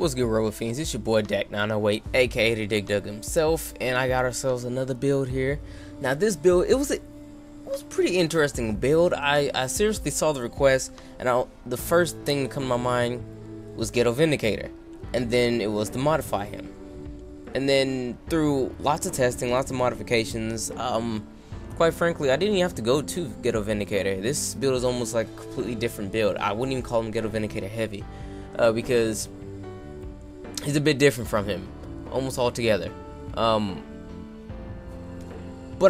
What's good, Robo Fiends? It's your boy Dak 908, aka the Dig Dug himself, and I got ourselves another build here. Now, this build, it was a pretty interesting build. I seriously saw the request, and the first thing to come to my mind was Ghetto Vindicator, and then it was to modify him. And then through lots of testing, lots of modifications, quite frankly, I didn't even have to go to Ghetto Vindicator. This build is almost like a completely different build. I wouldn't even call him Ghetto Vindicator heavy, because he's a bit different from him, almost altogether. But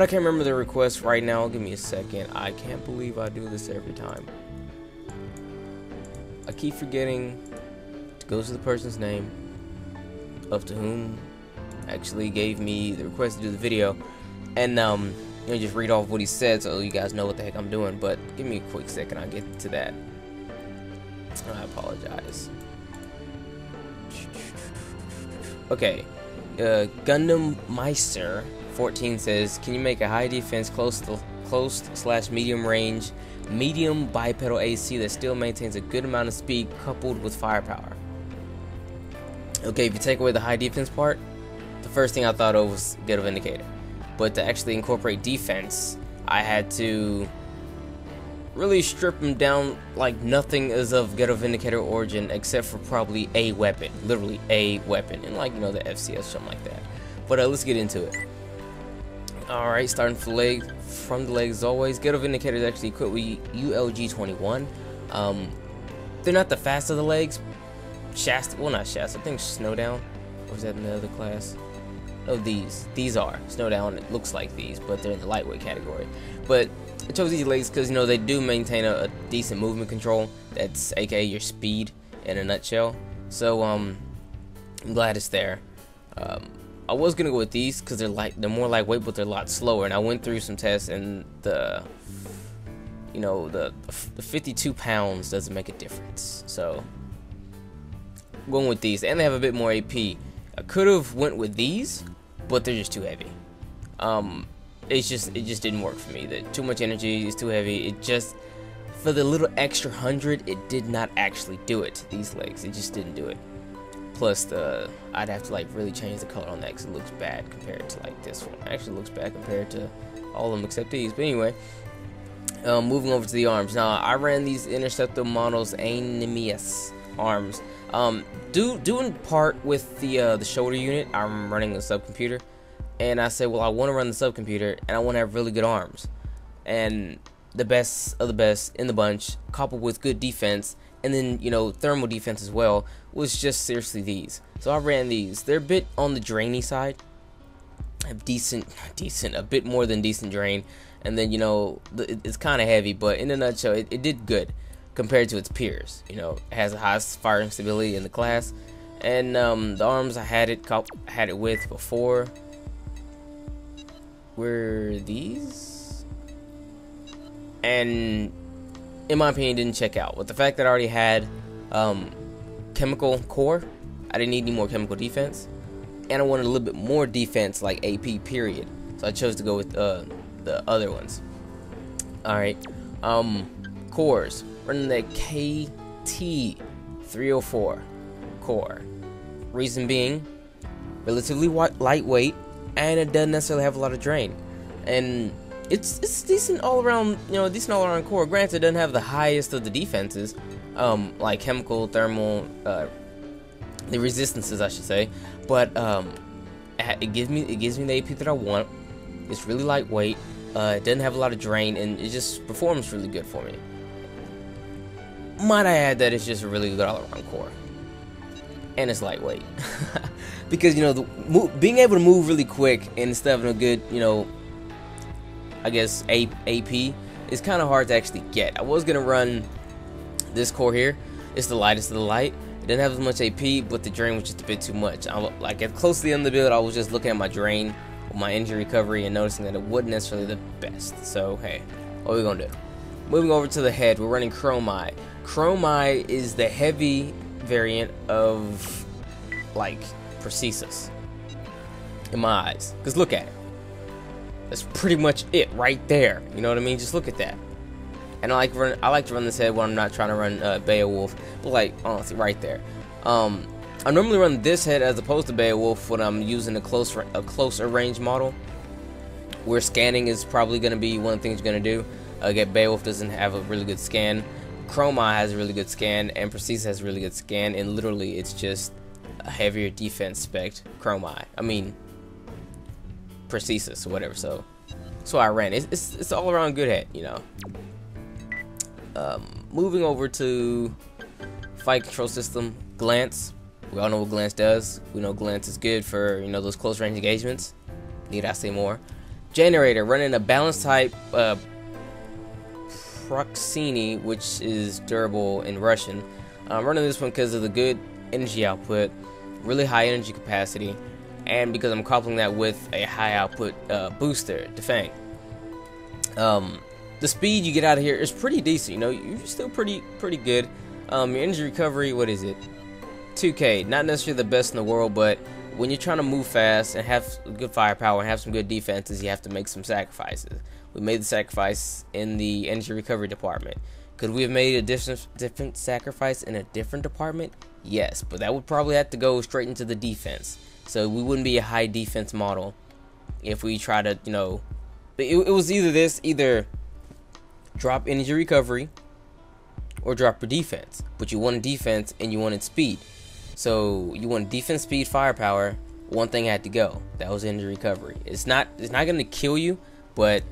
I can't remember the request right now. Give me a second. I can't believe I do this every time. I keep forgetting to go to the person's name of to whom actually gave me the request to do the video, and just read off what he said so you guys know what the heck I'm doing. But give me a quick second. I'll get to that. I apologize. Okay, Gundam Meister 14 says, can you make a high defense close / medium range medium bipedal AC that still maintains a good amount of speed coupled with firepower? Okay, if you take away the high defense part, the first thing I thought of was Ghetto Vindicator. But to actually incorporate defense, I had to really strip him down like nothing is of Ghetto Vindicator origin, except for probably a weapon, literally a weapon, and like, the FCS, something like that. But let's get into it. Alright, starting from the legs as always. Ghetto Vindicator is actually equipped with ULG-21. They're not the fast of the legs. Shasta, well, not Shasta, I think Snowdown, or is that in the other class? Oh, these are Snowdown. It looks like these, but they're in the lightweight category. But I chose these legs because they do maintain a decent movement control. That's aka your speed in a nutshell. So I'm glad it's there. I was gonna go with these because they're more lightweight, but they're a lot slower. And I went through some tests, and the 52 pounds doesn't make a difference. So I'm going with these, and they have a bit more AP. I could have went with these, but they're just too heavy. It just didn't work for me. Too much energy, it's too heavy. It just, for the little extra 100, it did not actually do it to these legs. It just didn't do it. Plus, I'd have to really change the color on that because it looks bad compared to this one. It actually looks bad compared to all of them except these. But anyway, moving over to the arms. Now, I ran these Interceptor models Anemius arms. Doing part with the shoulder unit, I'm running a subcomputer, and I said, well, I want to run the subcomputer, and I want to have really good arms, and the best of the best in the bunch, coupled with good defense, and then thermal defense as well, was just seriously these. So I ran these. They're a bit on the drainy side, have a bit more than decent drain, and then it's kind of heavy, but in a nutshell, it did good compared to its peers. It has the highest firing stability in the class, and the arms I had it with before were these, and in my opinion didn't check out. With the fact that I already had chemical core, I didn't need any more chemical defense, and I wanted a little bit more defense, like AP period, so I chose to go with the other ones. Alright, cores, running the KT-304 core. Reason being, relatively lightweight, and it doesn't necessarily have a lot of drain, and it's decent all around. Decent all around core. Granted, it doesn't have the highest of the defenses, like chemical, thermal, the resistances, I should say, but it gives me the AP that I want. It's really lightweight. It doesn't have a lot of drain, and it just performs really good for me. Might I add that it's just a really good all-around core, and it's lightweight, because being able to move really quick instead of a good I guess AP is kind of hard to actually get. I was gonna run this core here. It's the lightest of the light. It didn't have as much AP, but the drain was just a bit too much. At close to the end of the build, I was just looking at my drain, my injury recovery, and noticing that it wasn't necessarily the best. So hey, what are we gonna do? Moving over to the head, we're running Chrome Eye. Chrome Eye is the heavy variant of Prosthesis in my eyes. Cause look at it. That's pretty much it right there. You know what I mean? Just look at that. And I like to run this head when I'm not trying to run Beowulf. But honestly, right there. I normally run this head as opposed to Beowulf when I'm using a closer range model, where scanning is probably going to be one of the things you're going to do. Again, Beowulf doesn't have a really good scan. Chroma has a really good scan, and Precisa has a really good scan, and literally it's just a heavier defense spec Chroma. I mean, Precisa, so whatever. So that's why I ran. It's all around good head, you know. Moving over to fight control system, glance. We all know what glance does. We know glance is good for, you know, those close range engagements. Need I say more? Generator, running a balance type Proxini, which is durable in Russian. I'm running this one because of the good energy output, really high energy capacity, and because I'm coupling that with a high output booster, Defang. The speed you get out of here is pretty decent. You know, you're still pretty good. Your energy recovery, what is it? 2K. Not necessarily the best in the world, but when you're trying to move fast and have good firepower and have some good defenses, you have to make some sacrifices. We made the sacrifice in the energy recovery department. Could we have made a different sacrifice in a different department? Yes, but that would probably have to go straight into the defense. So we wouldn't be a high defense model if we try to, you know, it was either drop energy recovery or drop your defense. But you wanted defense and you wanted speed. So you want defense, speed, firepower. One thing had to go. That was energy recovery. It's not gonna kill you, but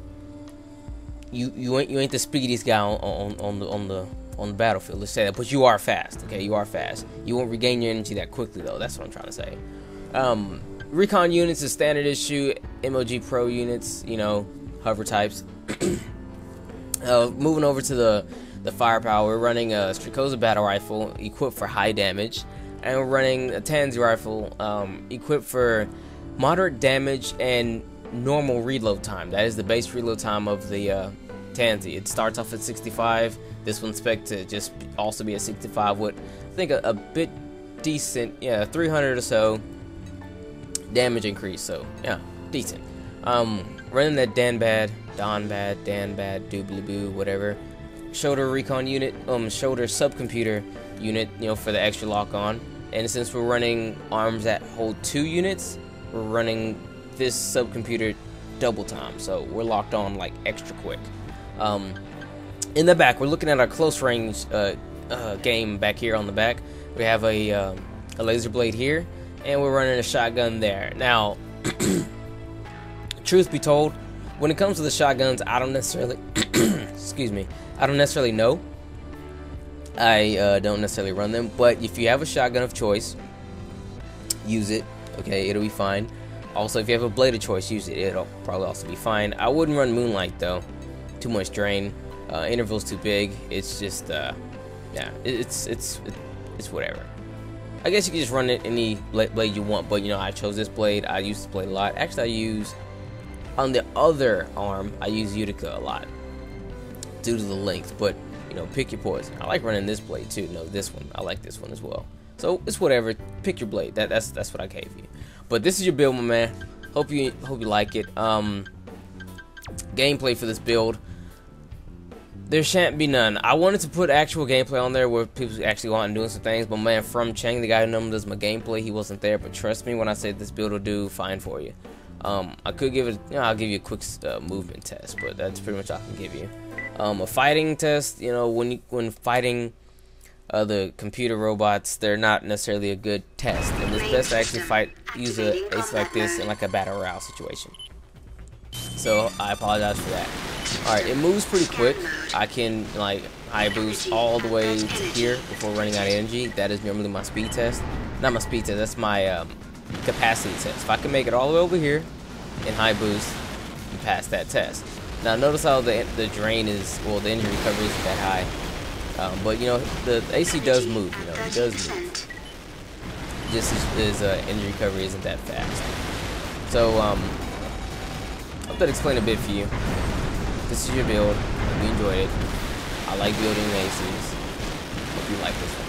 you ain't the speediest guy on the battlefield. Let's say that. But you are fast. Okay, you are fast. You won't regain your energy that quickly though. That's what I'm trying to say. Recon units is standard issue. MLG Pro units, you know, hover types. Moving over to the firepower, we're running a Strikoza battle rifle equipped for high damage, and we're running a Tansy rifle equipped for moderate damage and normal reload time. That is the base reload time of the Tansy. It starts off at 65. This one's spec to just also be at 65 with, I think, a bit decent, yeah, 300 or so damage increase. So yeah, decent. Running that Dan Bad, Doobly Boo, whatever. Shoulder recon unit, shoulder subcomputer unit, you know, for the extra lock on. And since we're running arms that hold 2 units, we're running this subcomputer double time, so we're locked on like extra quick. In the back, we're looking at our close range game back here on the back. We have a laser blade here, and we're running a shotgun there. Now, truth be told, when it comes to the shotguns, I don't necessarily excuse me, I don't necessarily know. I don't necessarily run them, but if you have a shotgun of choice, use it. Okay, it'll be fine. Also, if you have a blade of choice, use it. It'll probably also be fine. I wouldn't run Moonlight though. Too much drain. Interval's too big. It's just yeah, it's whatever. I guess you can just run it any blade you want, but you know, I chose this blade. I use this blade a lot. Actually, I use on the other arm, I use Utica a lot due to the length, but you know, pick your poison. I like running this blade too. No, this one. I like this one as well. So it's whatever. Pick your blade. That's what I gave you. But this is your build, my man. Hope you like it. Gameplay for this build, there shan't be none. I wanted to put actual gameplay on there where people actually want and doing some things, but man, from Chang, the guy who normally does my gameplay, he wasn't there. But trust me when I say this build will do fine for you. I could give it, you know, I'll give you a quick movement test, but that's pretty much all I can give you. A fighting test, you know, when fighting the computer robots, they're not necessarily a good test, and it's best to actually use a ace like this in like a battle royale situation. So I apologize for that. Alright, it moves pretty quick. I can like high boost all the way to here before running out of energy. That is normally my speed test. Not my speed test, that's my capacity test. If I can make it all the way over here in high boost, you pass that test. Now notice how the drain is, well, the energy recovery isn't that high. But you know, the AC does move, you know, it does move. Just as energy recovery isn't that fast. So hope that explained a bit for you. This is your build. We enjoyed it. I like building ACs. Hope you like this one.